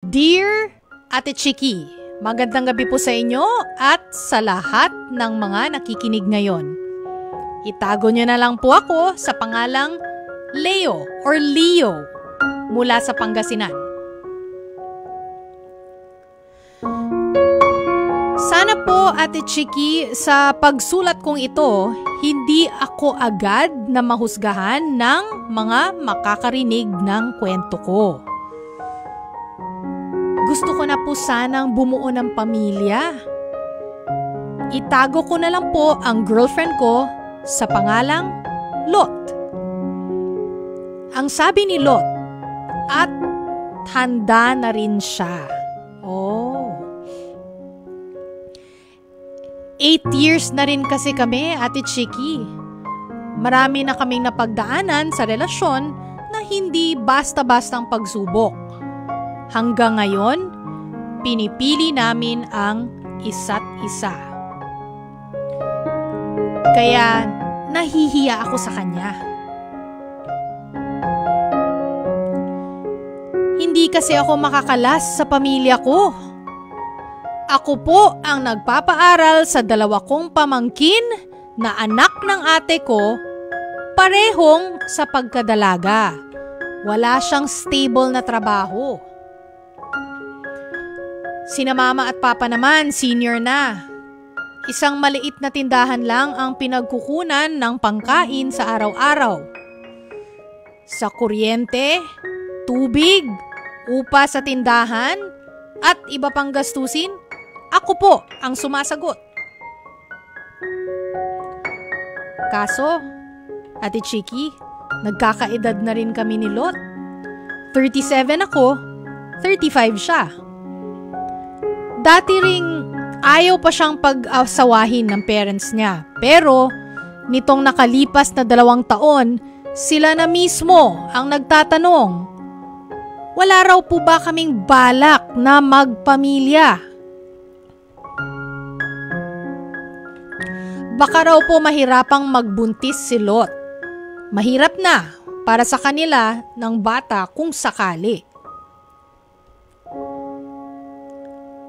Dear Ate Chiki, magandang gabi po sa inyo at sa lahat ng mga nakikinig ngayon. Itago niyo na lang po ako sa pangalang Leo or Leo mula sa Pangasinan. Sana po, Ate Chiki, sa pagsulat kong ito, hindi ako agad na mahusgahan ng mga makakarinig ng kwento ko. Gusto ko na po sanang bumuo ng pamilya. Itago ko na lang po ang girlfriend ko sa pangalang Lot. Ang sabi ni Lot, at handa na rin siya. 8 years na rin kasi kami, Ate Chiki. Marami na kaming napagdaanan sa relasyon na hindi basta-bastang pagsubok. Hanggang ngayon, pinipili namin ang isa't isa. Kaya nahihiya ako sa kanya. Hindi kasi ako makakalas sa pamilya ko. Ako po ang nagpapaaral sa 2 kong pamangkin na anak ng ate ko, parehong sa pagkadalaga. Wala siyang stable na trabaho. Sina mama at papa naman, senior na. Isang maliit na tindahan lang ang pinagkukunan ng pangkain sa araw-araw. Sa kuryente, tubig, upa sa tindahan, at iba pang gastusin, ako po ang sumasagot. Kaso, Ate Chiki, nagkakaedad na rin kami ni Lot. 37 ako, 35 siya. Dati ring ayaw pa siyang pag-asawahin ng parents niya. Pero, nitong nakalipas na 2 taon, sila na mismo ang nagtatanong, wala raw po ba kaming balak na magpamilya? Baka raw po mahirapang magbuntis si Lot. Mahirap na para sa kanila ng bata kung sakali.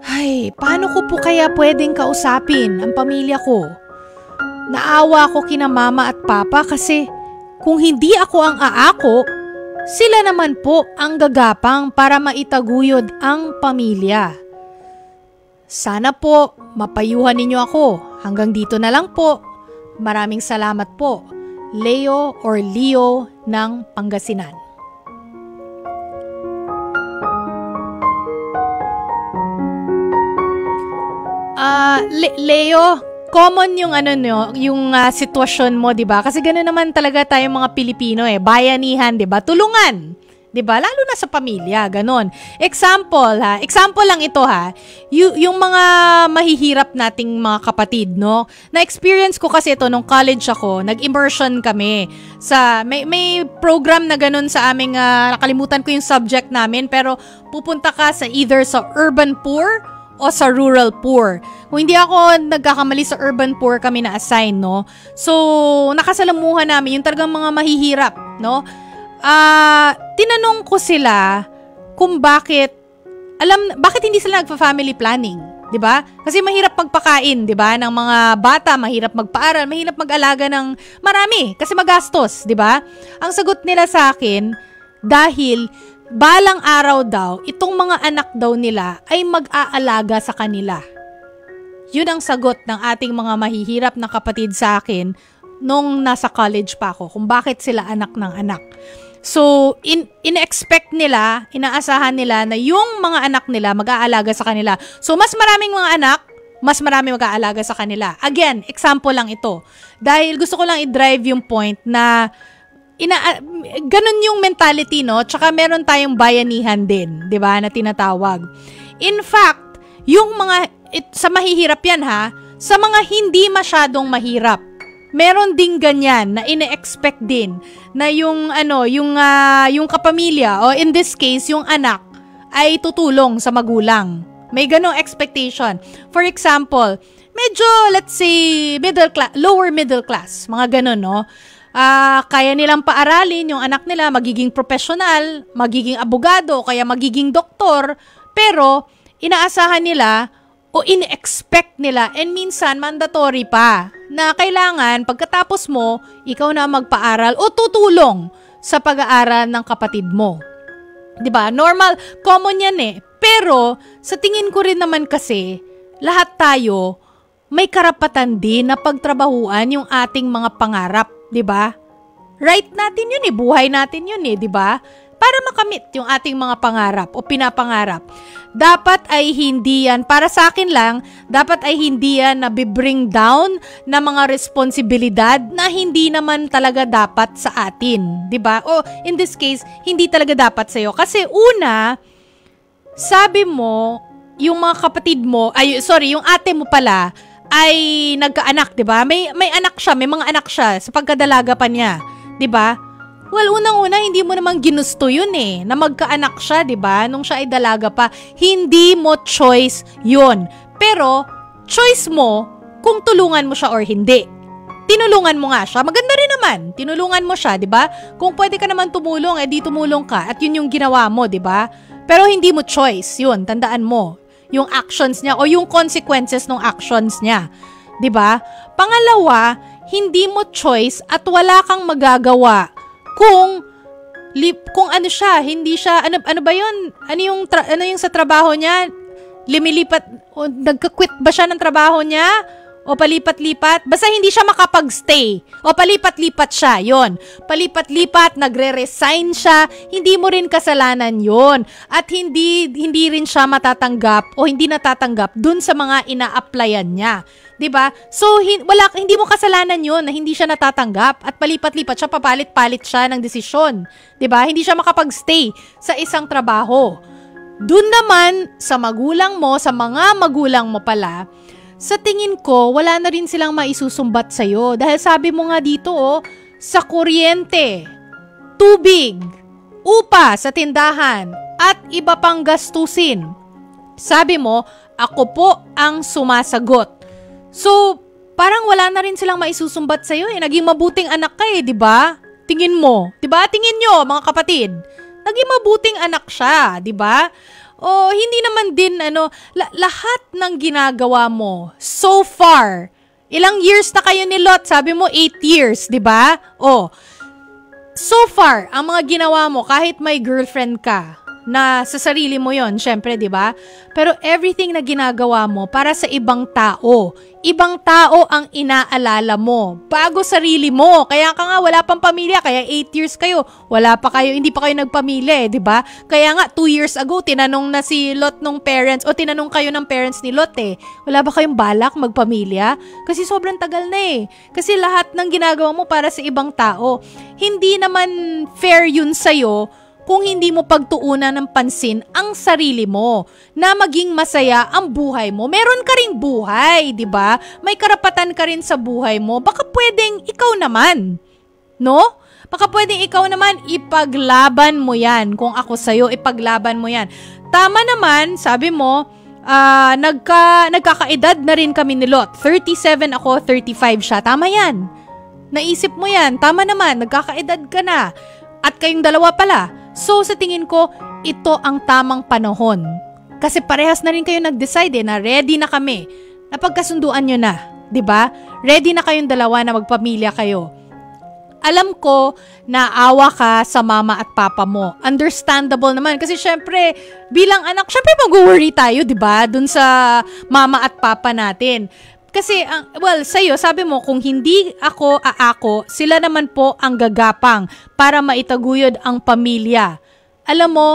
Ay, paano ko po kaya pwedeng kausapin ang pamilya ko? Naawa ako kina mama at papa kasi kung hindi ako ang aako, sila naman po ang gagapang para maitaguyod ang pamilya. Sana po mapayuhan ninyo ako. Hanggang dito na lang po. Maraming salamat po. Leo or Leo ng Pangasinan. Leo, common yung yung sitwasyon mo, 'di ba? Kasi ganoon naman talaga tayong mga Pilipino bayanihan, 'di ba? Tulungan, 'di ba? Lalo na sa pamilya, ganoon. Example lang ito yung mga mahihirap nating mga kapatid, no? Na-experience ko kasi ito nung college ako, nag-immersion kami sa may program na ganoon sa aming nakalimutan ko yung subject namin, pero pupunta ka sa either sa urban poor o sa rural poor. Kung hindi ako nagkakamali, sa urban poor kami na-assign, no? So, nakasalamuhan namin yung talagang mga mahihirap, no? Tinanong ko sila kung bakit hindi sila nagfa-family planning, 'di ba? Kasi mahirap magpakain, 'di ba? Ng mga bata, mahirap magpaaral, mahirap mag-alaga ng marami kasi magastos, 'di ba? Ang sagot nila sa akin, dahil balang araw daw, itong mga anak daw nila ay mag-aalaga sa kanila. Yun ang sagot ng ating mga mahihirap na kapatid sa akin nung nasa college pa ako, kung bakit sila anak ng anak. So, in-expect nila, inaasahan nila na yung mga anak nila mag-aalaga sa kanila. So, mas maraming mga anak, mas marami mag-aalaga sa kanila. Again, example lang ito. Dahil gusto ko lang i-drive yung point na ganun yung mentality, no? Tsaka meron tayong bayanihan din, 'di ba, na tinatawag. In fact, yung mga sa mahihirap yan sa mga hindi masyadong mahirap, meron ding ganyan na ine-expect din na yung kapamilya, o in this case, yung anak ay tutulong sa magulang. May ganong expectation. For example, medyo, let's say, lower middle class, mga ganon, no? kaya nilang paaralin yung anak nila, magiging professional, magiging abogado, kaya magiging doktor, Pero, inaasahan nila o in-expect nila and minsan mandatory pa na kailangan pagkatapos mo, ikaw na magpaaral o tutulong sa pag-aaral ng kapatid mo. 'Di ba? Normal, common yan eh. Pero, sa tingin ko rin naman kasi, lahat tayo may karapatan din na pagtrabahuan yung ating mga pangarap, 'di ba? Right natin yun eh, buhay natin yun eh, 'di ba? Para makamit yung ating mga pangarap o pinapangarap. Dapat ay hindi yan, para sa akin lang, dapat ay hindi yan nabibring down na mga responsibilidad na hindi naman talaga dapat sa atin, 'di ba? O in this case, hindi talaga dapat sa'yo. Kasi una, sabi mo, yung mga kapatid mo, yung ate mo pala, ay nagkaanak, 'di ba? May anak siya, may mga anak siya sa pagkadalaga pa niya, 'di ba? Well, unang-una, hindi mo naman ginusto yun eh, na magkaanak siya, 'di ba? Nung siya ay dalaga pa, hindi mo choice yun. Pero, choice mo kung tulungan mo siya or hindi. Tinulungan mo nga siya, maganda rin naman. Tinulungan mo siya, 'di ba? Kung pwede ka naman tumulong, di tumulong ka at yun yung ginawa mo, 'di ba? Pero hindi mo choice, yun, tandaan mo. Yung actions niya o yung consequences ng actions niya, 'di ba? Pangalawa, hindi mo choice at wala kang magagawa kung ano siya, hindi siya, ano ba yun? Ano yung sa trabaho niya? Limilipat, o nagka-quit ba siya ng trabaho niya? O palipat-lipat? Basta hindi siya makapag-stay. O palipat-lipat siya, yon. Palipat-lipat, nagre-resign siya, hindi mo rin kasalanan yon. At hindi rin siya matatanggap o hindi natatanggap dun sa mga ina-applyan niya. 'Di ba? So, hindi mo kasalanan yon na hindi siya natatanggap at palipat-lipat siya, papalit-palit siya ng desisyon. 'Di ba? Hindi siya makapag-stay sa isang trabaho. Dun naman, sa magulang mo, sa mga magulang mo pala, sa tingin ko, wala na rin silang maisusumbat sa'yo. Dahil sabi mo nga dito, sa kuryente, tubig, upa sa tindahan, at iba pang gastusin. Sabi mo, ako po ang sumasagot. So, parang wala na rin silang maisusumbat sa'yo eh. Naging mabuting anak ka eh, di ba? Tingin mo. Di ba? Tingin nyo, mga kapatid. Naging mabuting anak siya, di ba? O, hindi naman din, lahat ng ginagawa mo, so far, ilang years na kayo ni Lot? Sabi mo, 8 years, di ba? O, so far, ang mga ginawa mo, kahit may girlfriend ka, na sa sarili mo yon, syempre, di ba? Pero everything na ginagawa mo para sa ibang tao. Ibang tao ang inaalala mo. Bago sarili mo. Kaya ka nga, wala pang pamilya. Kaya 8 years kayo. Hindi pa kayo nagpamilya, di ba? Kaya nga, 2 years ago, tinanong na si Lot nung parents, o tinanong kayo ng parents ni Lot eh. Wala ba kayong balak magpamilya? Kasi sobrang tagal na eh. Kasi lahat ng ginagawa mo para sa ibang tao. Hindi naman fair yun sa'yo kung hindi mo pagtuunan ng pansin ang sarili mo na maging masaya ang buhay mo. Meron ka ring buhay, di ba? May karapatan ka rin sa buhay mo. Baka pwedeng ikaw naman, no? Baka pwedeng ikaw naman, ipaglaban mo yan. Kung ako sa'yo, ipaglaban mo yan. Tama naman, sabi mo, nagkakaedad na rin kami ni Lot. 37 ako, 35 siya. Tama yan. Naisip mo yan. Tama naman, nagkakaedad ka na. At kayong dalawa pala. So, sa tingin ko, ito ang tamang panahon. Kasi parehas na rin kayo nag-decide na ready na kami. Napagkasunduan nyo na, 'di ba? Ready na kayong dalawa na magpamilya kayo. Alam ko na awa ka sa mama at papa mo. Understandable naman kasi syempre, bilang anak, syempre mag-worry tayo, 'di ba? Dun sa mama at papa natin. Kasi, sa'yo, sabi mo, kung hindi ako aako, sila naman po ang gagapang para maitaguyod ang pamilya. Alam mo,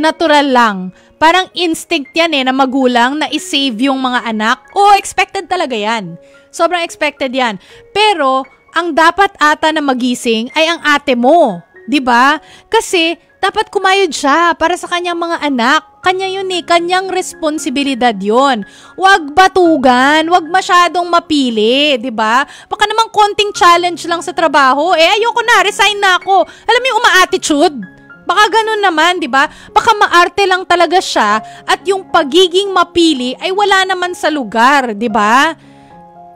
natural lang. Parang instinct yan na magulang na isave yung mga anak. O, expected talaga yan. Sobrang expected yan. Pero, ang dapat ata na magising ay ang ate mo. 'Di ba? Kasi, dapat kumayod siya para sa kanyang mga anak. Kanya yun eh, kanyang responsibilidad yun. Huwag batugan, huwag masyadong mapili, 'di ba? Baka naman konting challenge lang sa trabaho, ayoko na, resign na ako. Alam mo yung uma-attitude? Baka ganun naman, 'di ba? Baka maarte lang talaga siya at yung pagiging mapili ay wala naman sa lugar, 'di ba?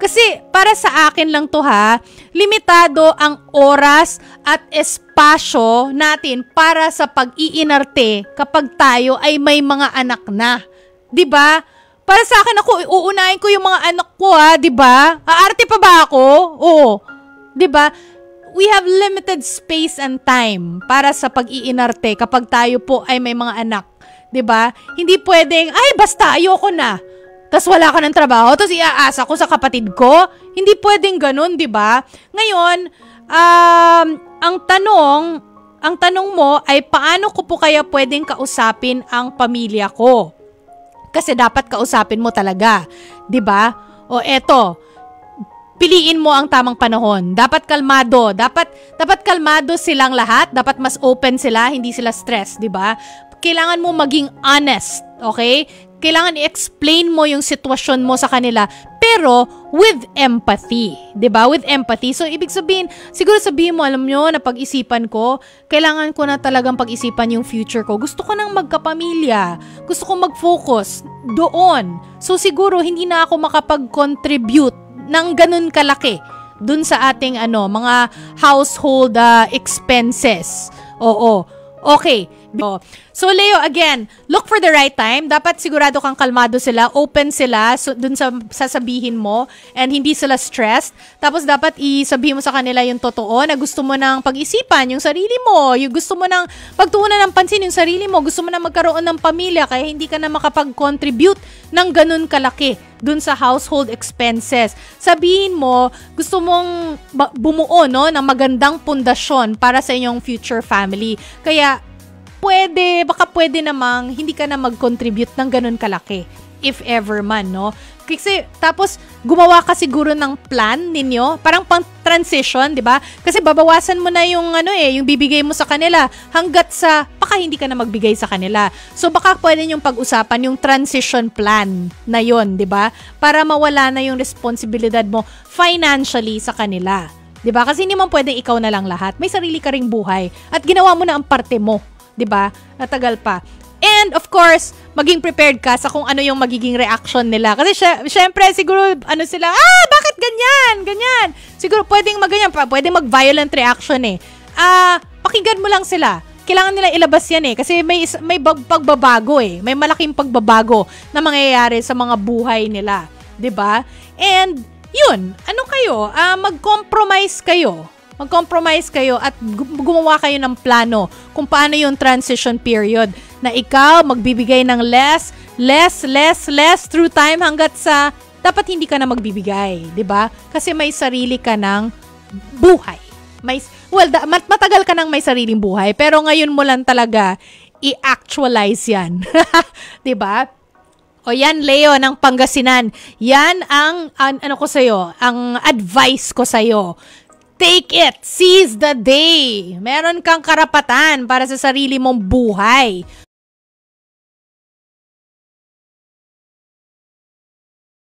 Kasi para sa akin lang to ha, limitado ang oras at espasyo natin para sa pag-iinarte kapag tayo ay may mga anak na. 'Di ba? Para sa akin, ako uunahin ko yung mga anak ko ha, 'di ba? Aarte pa ba ako? Oo. 'Di ba? We have limited space and time para sa pag-iinarte kapag tayo po ay may mga anak. 'Di ba? Hindi pwedeng, ay basta ayoko na. Tas wala ka ng trabaho, tas iaasa ko sa kapatid ko. Hindi pwedeng ganun, 'di ba? Ngayon, ang tanong mo ay paano ko po kaya pwedeng kausapin ang pamilya ko? Kasi dapat kausapin mo talaga, 'di ba? O eto, piliin mo ang tamang panahon. Dapat kalmado. Dapat kalmado silang lahat. Dapat mas open sila, hindi sila stress, 'di ba? Kailangan mo maging honest, okay? Kailangan i-explain mo yung sitwasyon mo sa kanila, pero with empathy, 'di ba? With empathy. So ibig sabihin, siguro sabihin mo, alam nyo, na pag-isipan ko, kailangan ko na talagang pag-isipan yung future ko. Gusto ko nang magkapamilya. Gusto ko mag-focus doon. So siguro hindi na ako makapag-contribute ng ganun kalaki dun sa ating mga household expenses. Oo. Okay. So Leo, again, look for the right time. Dapat sigurado kang kalmado sila, open sila dun sa sasabihin mo, and hindi sila stressed. Tapos dapat isabihin mo sa kanila yung totoo na gusto mo nang pag-isipan yung sarili mo, yung gusto mo nang pagtuunan ng pansin yung sarili mo, gusto mo nang magkaroon ng pamilya kaya hindi ka na makapag-contribute ng ganun kalaki dun sa household expenses. Sabihin mo, gusto mong bumuo ng magandang pundasyon para sa inyong future family. Kaya baka pwede namang hindi ka na mag-contribute ng ganun kalaki, if ever man, no? Kasi, tapos, gumawa ka siguro ng plan ninyo, parang pang-transition, di ba? Kasi babawasan mo na yung, yung bibigay mo sa kanila, hanggat sa, baka hindi ka na magbigay sa kanila. So, baka pwede yung pag-usapan yung transition plan na yon, di ba? Para mawala na yung responsibilidad mo financially sa kanila. Di ba? Kasi hindi man pwedeng ikaw na lang lahat. May sarili ka ring buhay. At ginawa mo na ang parte mo. 'Di ba? Natagal pa. And of course, maging prepared ka sa kung ano yung magiging reaction nila. Kasi syempre siguro sila, bakit ganyan? Ganyan. Siguro pwedeng pwedeng mag-violent reaction eh. Pakinggan mo lang sila. Kailangan nila ilabas yan eh kasi may pagbabago eh. May malaking pagbabago na mangyayari sa mga buhay nila, 'di ba? And yun, mag-compromise kayo. Mag-compromise kayo at gumawa kayo ng plano kung paano yung transition period na ikaw magbibigay ng less through time hanggat sa dapat hindi ka na magbibigay, 'di ba? Kasi may sarili ka ng buhay. Matagal ka nang may sariling buhay pero ngayon mo lang talaga i-actualize 'yan. 'Di ba? O yan, Leo ng Pangasinan. Yan ang ko sa'yo, ang advice ko sa'yo. Take it! Seize the day! Meron kang karapatan para sa sarili mong buhay.